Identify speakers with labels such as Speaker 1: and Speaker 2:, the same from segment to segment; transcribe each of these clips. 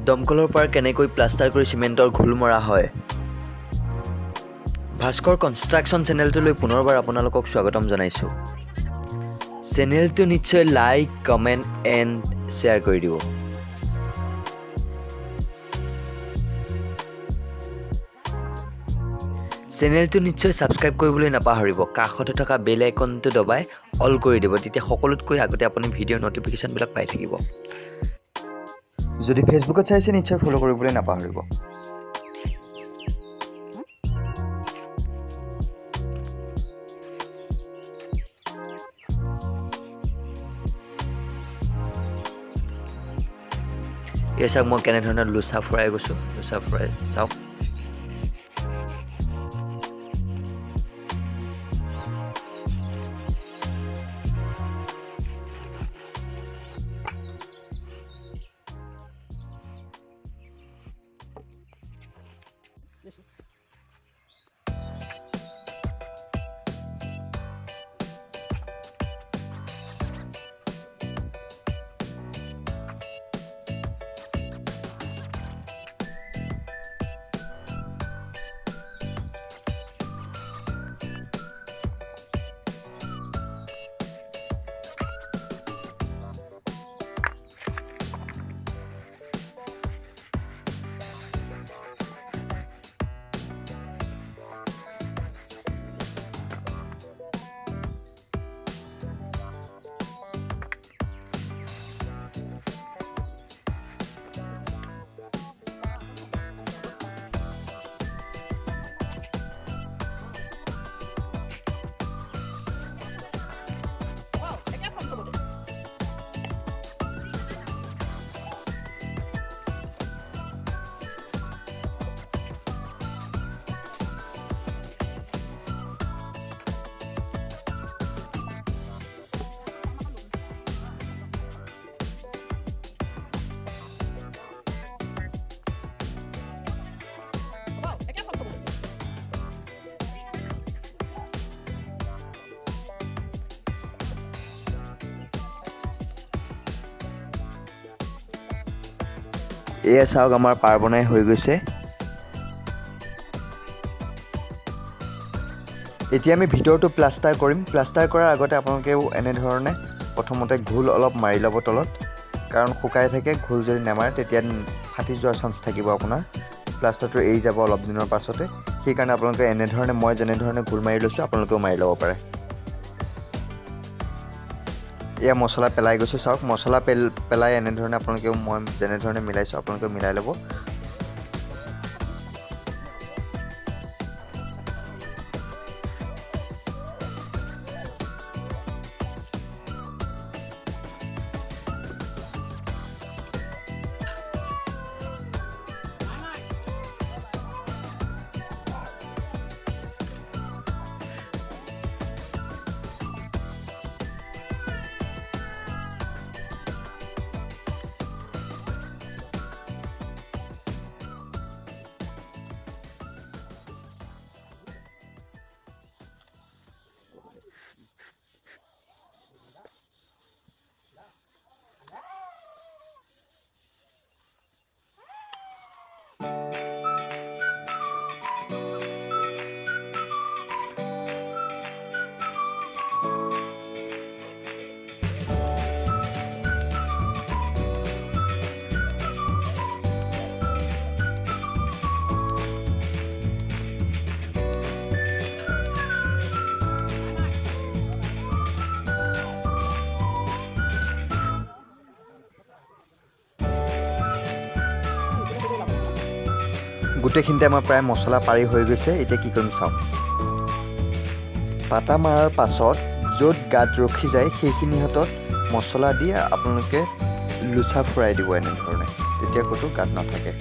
Speaker 1: দমকলৰ পৰা কেনেকৈ প্লাষ্টাৰ কৰি চিমেণ্টৰ ঘোল মৰা হয়। ভাস্কৰ কনষ্ট্ৰাকশ্যন চেনেলটোলৈ পুনৰবাৰ আপোনালোকক স্বাগতম জনাইছোঁ। চেনেলটো নিশ্চয় লাইক, কমেণ্ট এণ্ড শ্বেয়াৰ কৰি দিব। চেনেলটো নিশ্চয় ছাবস্ক্ৰাইব কৰিবলৈ নাপাহৰিব। কাষতে থকা বেল আইকনটো দবাই অল কৰি দিব, তেতিয়া সকলোতকৈ আগতে আপুনি ভিডিঅ'ৰ নটিফিকেশ্যনবিলাক পাই থাকিব। যদি ফেচবুকত চাইছে নিশ্চয় ফ'ল' কৰিবলৈ নাপাহৰিব। এই চাওক মই কেনেধৰণৰ লোচা ফুৰাই গৈছোঁ। লোচা ফুৰাই চাওক। এয়া চাওক আমাৰ পাৰ বনাই হৈ গৈছে। এতিয়া আমি ভিতৰটো প্লাষ্টাৰ কৰিম। প্লাষ্টাৰ কৰাৰ আগতে আপোনালোকেও এনেধৰণে প্ৰথমতে ঘোল অলপ মাৰি ল'ব তলত, কাৰণ শুকাই থাকে। ঘোল যদি নামাৰে তেতিয়া ফাটি যোৱাৰ চান্স থাকিব আপোনাৰ। প্লাষ্টাৰটো এৰি যাব অলপ দিনৰ পাছতে। সেইকাৰণে আপোনালোকে এনেধৰণে মই যেনেধৰণে ঘোল মাৰি লৈছোঁ আপোনালোকেও মাৰি ল'ব পাৰে। এয়া মছলা পেলাই গৈছোঁ চাওক। মছলা পেলাই এনেধৰণে আপোনালোকেও মই যেনেধৰণে মিলাইছোঁ আপোনালোকেও মিলাই ল'ব। গোটেইখিনিতে আমাৰ প্ৰায় মছলা পাৰি হৈ গৈছে। এতিয়া কি কৰিম চাওক। পাতা মৰাৰ পাছত য'ত গাত ৰখি যায় সেইখিনি হাতত মছলা দি আপোনালোকে লোচা ফুৰাই দিব এনেধৰণে, তেতিয়া ক'তো গাত নাথাকে।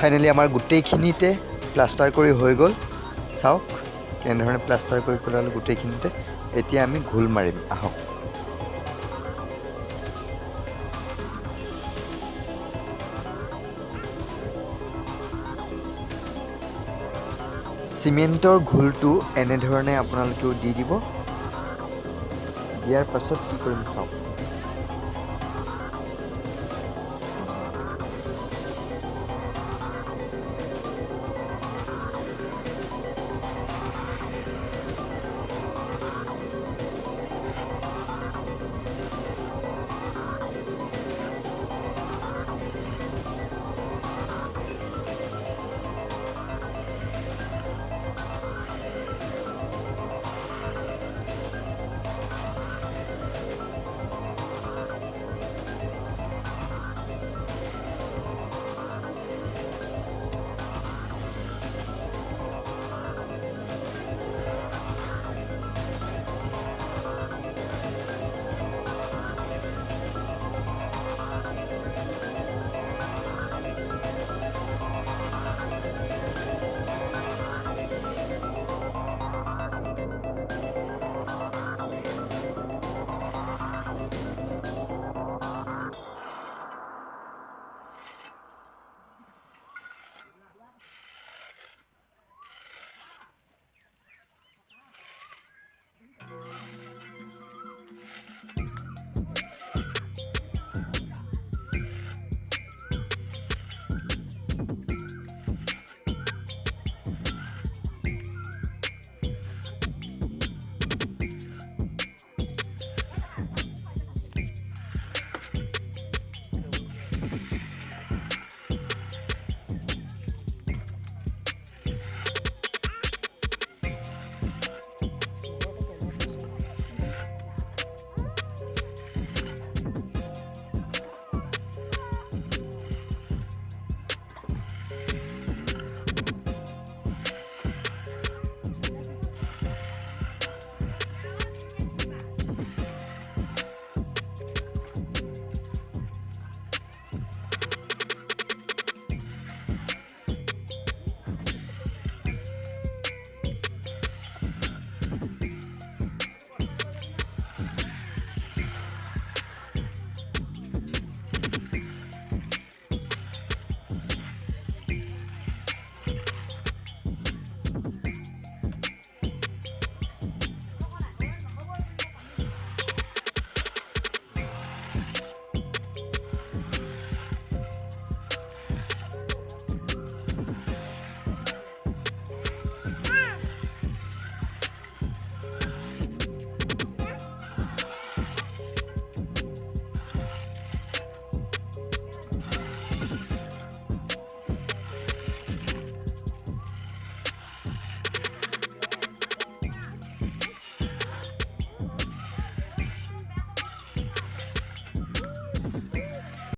Speaker 1: ফাইনেলি আমাৰ গোটেইখিনিতে প্লাষ্টাৰ কৰি হৈ গ'ল চাওক কেনেধৰণে প্লাষ্টাৰ কৰি পেলালো গোটেইখিনিতে এতিয়া আমি ঘোল মাৰিম আহক সিমেন্টৰ ঘোলটো এনেধৰণে আপোনালোকেও দি দিব দিয়াৰ পাছত কি কৰিম চাওক